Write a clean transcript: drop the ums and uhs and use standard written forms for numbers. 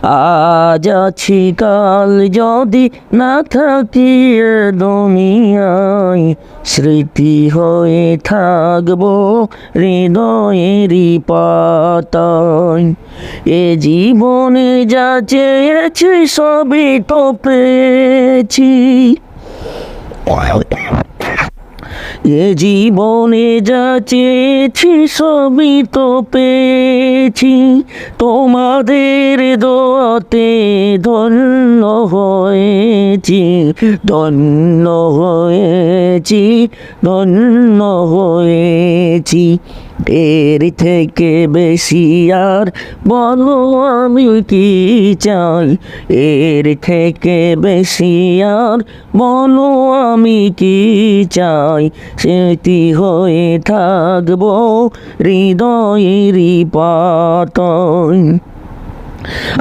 আজ আছি কাল যদি না থাকি এ দুনিয়ায়, স্মৃতি হয়ে থাকবো হৃদয়েরই পাতায়। এ জীবনে যা চেয়েছি সবই তো পেয়েছি, এ জীবনে যা চেয়েছি সবই তো পেয়েছি। তোমাদের দোয়াতে ধন্য হয়েছি, ধন্য হয়েছি, ধন্য হয়েছি। এর থেকে বেশি আর বলো আমি কি চাই, এর থেকে বেশি আর বলো আমি কি চাই। স্মৃতি হয়ে থাকবো হৃদয়েরই পাতায়।